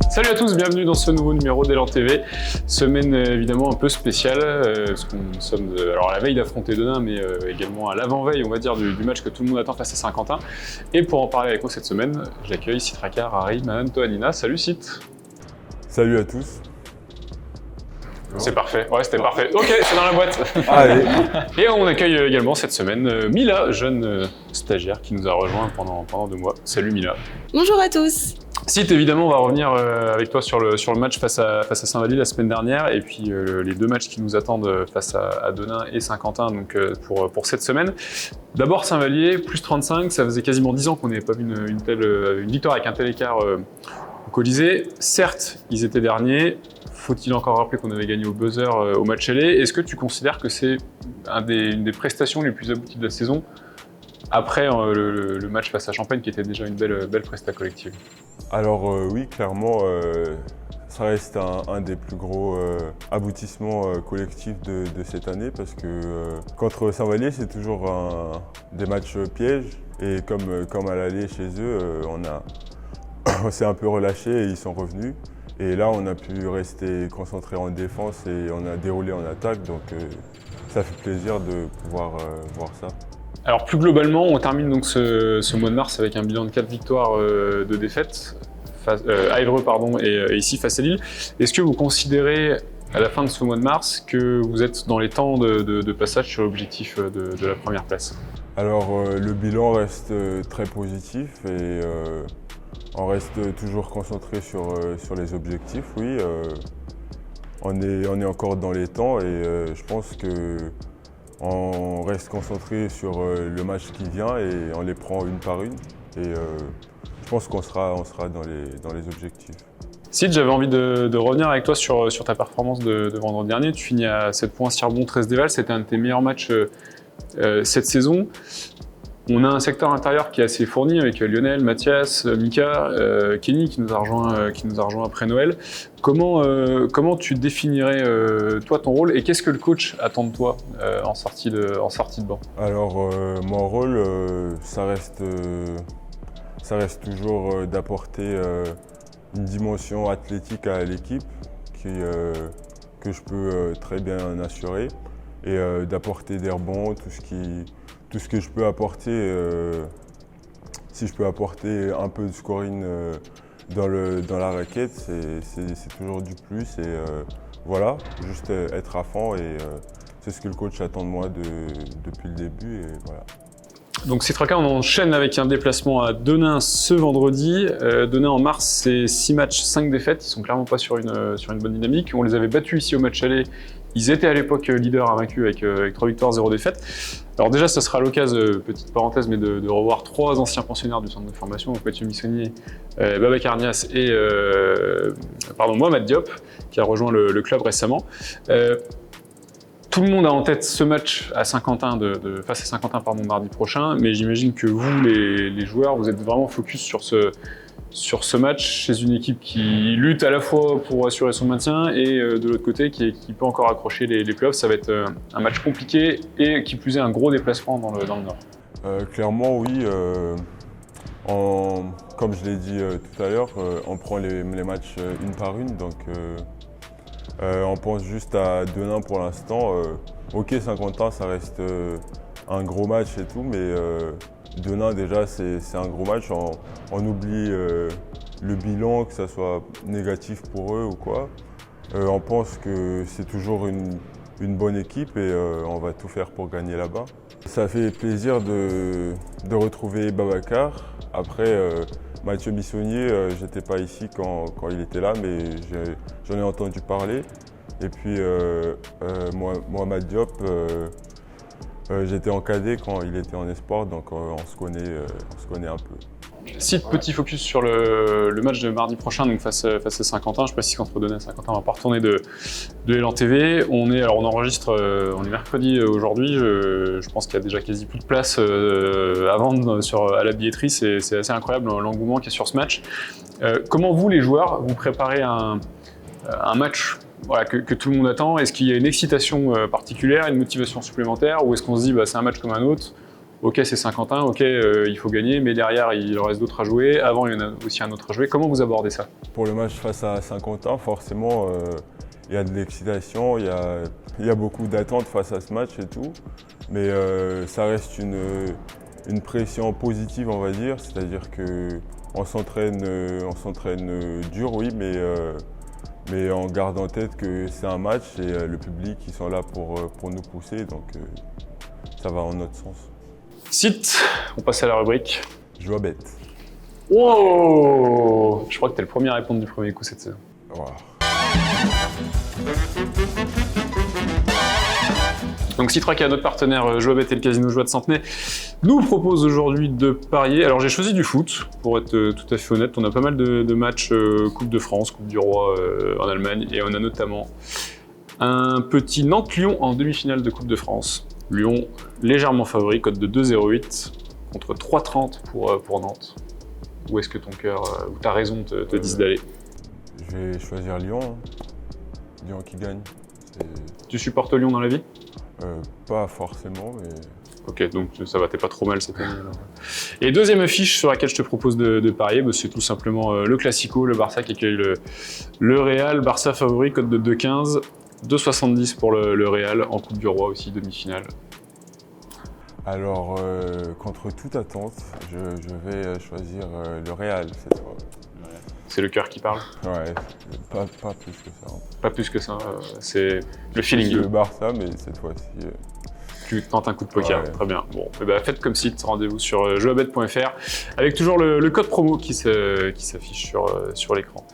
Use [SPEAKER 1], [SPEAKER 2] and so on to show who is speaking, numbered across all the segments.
[SPEAKER 1] Salut à tous, bienvenue dans ce nouveau numéro d'Élan TV. Semaine évidemment un peu spéciale, parce qu'on sommes alors à la veille d'affronter Denain, mais également à l'avant-veille, on va dire, du match que tout le monde attend face à Saint-Quentin. Et pour en parler avec moi cette semaine, j'accueille Cit Racard, Harry, Mahan, Toanina. Salut Cit.
[SPEAKER 2] Salut à tous.
[SPEAKER 1] C'est parfait, ouais c'était parfait. Ok, c'est dans la boîte.
[SPEAKER 2] Allez.
[SPEAKER 1] Et on accueille également cette semaine Mila, jeune stagiaire qui nous a rejoint pendant 2 mois. Salut Mila.
[SPEAKER 3] Bonjour à tous.
[SPEAKER 1] Cit, évidemment, on va revenir avec toi sur le match face à Saint-Vallier la semaine dernière et puis les 2 matchs qui nous attendent face à Denain et Saint-Quentin donc, pour cette semaine. D'abord Saint-Vallier, plus 35, ça faisait quasiment 10 ans qu'on n'avait pas vu une victoire avec un tel écart au Colisée. Certes, ils étaient derniers. Faut-il encore rappeler qu'on avait gagné au buzzer au match aller? Est-ce que tu considères que c'est une des prestations les plus abouties de la saison après le match face à Champagne qui était déjà une belle presta collective?
[SPEAKER 2] Alors oui, clairement, ça reste un des plus gros aboutissements collectifs de cette année parce que contre Saint-Vallier, c'est toujours des matchs pièges et comme à l'aller chez eux, on s'est un peu relâché et ils sont revenus. Et là, on a pu rester concentré en défense et on a déroulé en attaque, donc ça fait plaisir de pouvoir voir ça.
[SPEAKER 1] Alors plus globalement, on termine donc ce mois de mars avec un bilan de 4 victoires de défaites à Évreux et ici face à Lille. Est-ce que vous considérez à la fin de ce mois de mars que vous êtes dans les temps de passage sur l'objectif de la première place?
[SPEAKER 2] Alors le bilan reste très positif et on reste toujours concentré sur les objectifs, oui. On est encore dans les temps et je pense qu'on reste concentré sur le match qui vient et on les prend une par une. Et je pense qu'on sera dans les objectifs.
[SPEAKER 1] Cid, j'avais envie de revenir avec toi sur ta performance de vendredi dernier. Tu finis à 7 points, 6 rebonds, 13 dévals. C'était un de tes meilleurs matchs cette saison. On a un secteur intérieur qui est assez fourni avec Lionel, Mathias, Mika, Kenny qui nous a rejoint après Noël. Comment tu définirais toi ton rôle et qu'est-ce que le coach attend de toi en sortie de banc?
[SPEAKER 2] Alors mon rôle, ça reste toujours d'apporter une dimension athlétique à l'équipe que je peux très bien assurer et d'apporter des rebonds, tout ce que je peux apporter, si je peux apporter un peu de scoring dans la raquette, c'est toujours du plus. Et voilà, juste être à fond et c'est ce que le coach attend de moi depuis le début. Et voilà.
[SPEAKER 1] Donc Cit Racard, on enchaîne avec un déplacement à Denain ce vendredi. Denain en mars, c'est 6 matchs, 5 défaites. Ils sont clairement pas sur une bonne dynamique. On les avait battus ici au match aller. Ils étaient à l'époque leaders invaincus avec 3 victoires, 0 défaites. Alors déjà, ça sera l'occasion, petite parenthèse, mais de revoir 3 anciens pensionnaires du centre de formation, donc Mathieu Missonnier, Baba Carnias et Mohamed Diop, qui a rejoint le club récemment. Tout le monde a en tête ce match à Saint-Quentin, face à Saint-Quentin mardi prochain, mais j'imagine que vous, les joueurs, vous êtes vraiment focus sur ce match chez une équipe qui lutte à la fois pour assurer son maintien et de l'autre côté qui peut encore accrocher les playoffs. Ça va être un match compliqué et qui plus est un gros déplacement dans le Nord.
[SPEAKER 2] Clairement oui, comme je l'ai dit tout à l'heure, on prend les matchs une par une, donc on pense juste à Denain pour l'instant. Ok, Saint-Quentin ça reste un gros match et tout, mais Denain déjà c'est un gros match, on oublie le bilan, que ça soit négatif pour eux ou quoi. On pense que c'est toujours une bonne équipe et on va tout faire pour gagner là-bas. Ça fait plaisir de retrouver Babacar. Après Mathieu Missonnier, j'étais pas ici quand il était là, mais j'en ai entendu parler. Et puis Mohamed Diop, j'étais en cadet quand il était en espoir, donc on se connaît un peu.
[SPEAKER 1] Cit, petit focus sur le match de mardi prochain, donc face à Saint-Quentin. Je précise qu'entre Denain et Saint-Quentin, on va pas retourner de Élan TV. On enregistre, on est mercredi aujourd'hui. Je pense qu'il y a déjà quasi plus de place à vendre à la billetterie. C'est assez incroyable l'engouement qu'il y a sur ce match. Comment vous, les joueurs, vous préparez un match que tout le monde attend? Est-ce qu'il y a une excitation particulière, une motivation supplémentaire, ou est-ce qu'on se dit c'est un match comme un autre? ok c'est Saint-Quentin, ok il faut gagner, mais derrière il en reste d'autres à jouer, avant il y en a aussi un autre à jouer. Comment vous abordez ça?
[SPEAKER 2] Pour le match face à Saint-Quentin, forcément, il y a de l'excitation, il y a beaucoup d'attentes face à ce match et tout, mais ça reste une pression positive, on va dire, c'est-à-dire qu'on s'entraîne dur, oui, mais on garde en tête que c'est un match et le public, ils sont là pour nous pousser, donc ça va en notre sens.
[SPEAKER 1] Site, on passe à la rubrique.
[SPEAKER 2] Joie bête.
[SPEAKER 1] Wow, je crois que t'es le premier à répondre du premier coup cette saison.
[SPEAKER 2] Wow.
[SPEAKER 1] Donc Citraca, notre partenaire Joie bête et le Casino Joie de Centenay, nous propose aujourd'hui de parier. Alors j'ai choisi du foot, pour être tout à fait honnête. On a pas mal de matchs Coupe de France, Coupe du Roi en Allemagne, et on a notamment un petit Nantes-Lyon en demi-finale de Coupe de France. Lyon légèrement favori, cote de 2,08 contre 3,30 pour Nantes. Où est-ce que ton cœur, ou ta raison te disent d'aller?
[SPEAKER 2] Je vais choisir Lyon. Lyon qui gagne.
[SPEAKER 1] Tu supportes Lyon dans la vie?
[SPEAKER 2] Pas forcément, mais...
[SPEAKER 1] Ok, donc ça va, t'es pas trop mal cette année. Alors. Et deuxième affiche sur laquelle je te propose de parier, bah, c'est tout simplement le Classico, le Barça qui accueille le Real. Barça favori, cote de 2,15, 2,70 pour le Real, en Coupe du Roi aussi, demi-finale.
[SPEAKER 2] Alors, contre toute attente, je vais choisir le Real cette fois.
[SPEAKER 1] C'est le cœur qui parle?
[SPEAKER 2] Ouais, pas plus que ça.
[SPEAKER 1] Pas plus que ça, c'est le feeling.
[SPEAKER 2] C'est le Barça, mais cette fois-ci...
[SPEAKER 1] Tu tentes un coup de poker,
[SPEAKER 2] ouais.
[SPEAKER 1] Très bien. Bon, et bah, faites comme site, rendez-vous sur joabet.fr avec toujours le code promo qui s'affiche sur l'écran.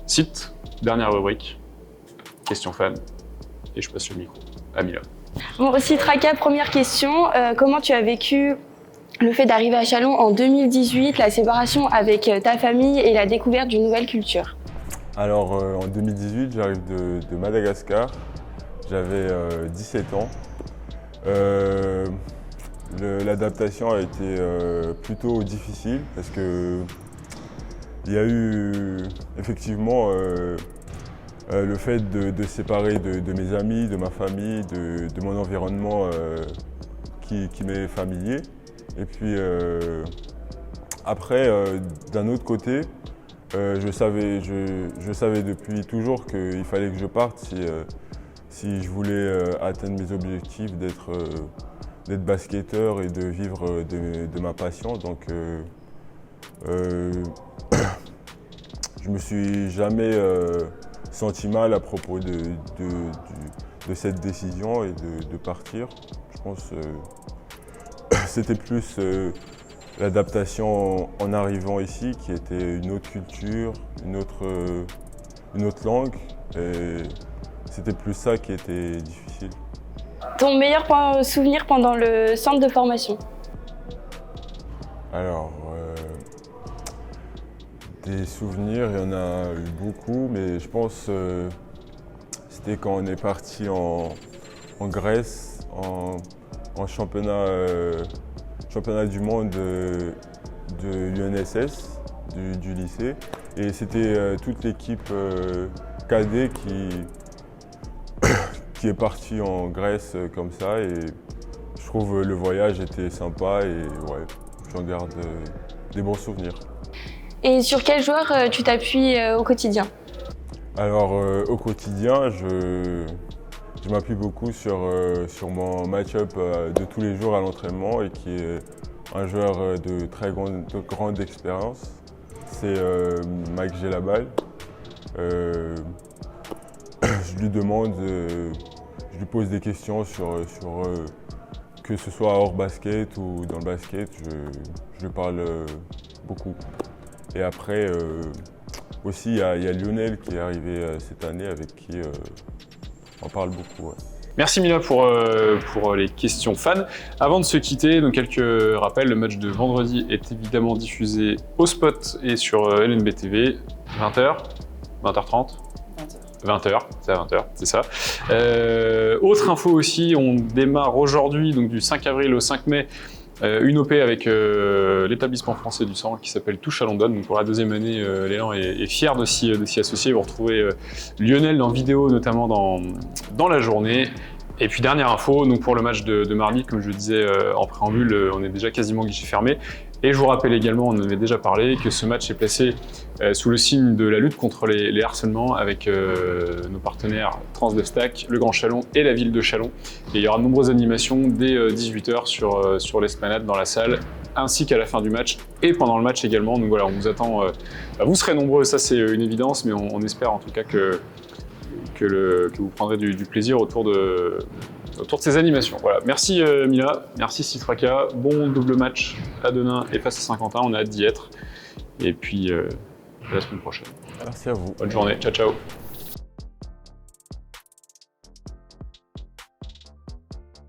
[SPEAKER 1] Site, dernière rubrique, question fan, et je passe le micro à Mila.
[SPEAKER 3] Bon, Citraca, première question. Comment tu as vécu le fait d'arriver à Châlons en 2018, la séparation avec ta famille et la découverte d'une nouvelle culture?
[SPEAKER 2] Alors, en 2018, j'arrive de Madagascar. J'avais 17 ans. L'adaptation a été plutôt difficile parce que il y a eu effectivement le fait de se séparer de mes amis, de ma famille, de mon environnement qui m'est familier. Et puis après, d'un autre côté, je savais depuis toujours qu'il fallait que je parte si je voulais atteindre mes objectifs d'être basketteur et de vivre de ma passion. Donc je me suis jamais senti mal à propos de cette décision et de partir. Je pense c'était plus l'adaptation en arrivant ici qui était une autre culture, une autre langue. Et c'était plus ça qui était difficile.
[SPEAKER 3] Ton meilleur souvenir pendant le centre de formation?
[SPEAKER 2] Alors, des souvenirs, il y en a eu beaucoup, mais je pense c'était quand on est parti en Grèce, en championnat du monde de l'UNSS, du lycée. Et c'était toute l'équipe cadet qui est partie en Grèce comme ça. Et je trouve le voyage était sympa et ouais, j'en garde des bons souvenirs. Et
[SPEAKER 3] sur quel joueur tu t'appuies au quotidien?
[SPEAKER 2] Alors au quotidien, je m'appuie beaucoup sur mon match-up de tous les jours à l'entraînement et qui est un joueur de très grande expérience. C'est Mike Gelabal. Je lui demande, je lui pose des questions sur que ce soit hors basket ou dans le basket, je lui parle beaucoup. Et après, aussi, il y a Lionel qui est arrivé cette année avec qui on parle beaucoup. Ouais.
[SPEAKER 1] Merci Mila pour les questions fans. Avant de se quitter, donc quelques rappels, le match de vendredi est évidemment diffusé au Spot et sur LNB TV, 20h, 20h30 20h, c'est à 20h, c'est ça. Autre info aussi, on démarre aujourd'hui, donc du 5 avril au 5 mai, une OP avec l'établissement français du sang qui s'appelle Touche à London. Donc pour la deuxième année, l'élan est fier de s'y associer. Vous retrouvez Lionel en vidéo, notamment dans la journée. Et puis dernière info, donc pour le match de mardi, comme je le disais en préambule, on est déjà quasiment guichet fermé. Et je vous rappelle également, on en avait déjà parlé, que ce match est placé sous le signe de la lutte contre les harcèlements avec nos partenaires Transdevstack, le Grand Chalon et la ville de Chalon. Et il y aura de nombreuses animations dès 18h sur l'esplanade dans la salle, ainsi qu'à la fin du match et pendant le match également. Donc voilà, on vous attend. Vous serez nombreux, ça c'est une évidence, mais on espère en tout cas que vous prendrez du plaisir autour de ces animations. Voilà. Merci Mila, merci Citraca, bon double match à Denain et face à Saint-Quentin, on a hâte d'y être. Et puis à la semaine prochaine.
[SPEAKER 2] Merci à vous.
[SPEAKER 1] Bonne journée, ciao ciao.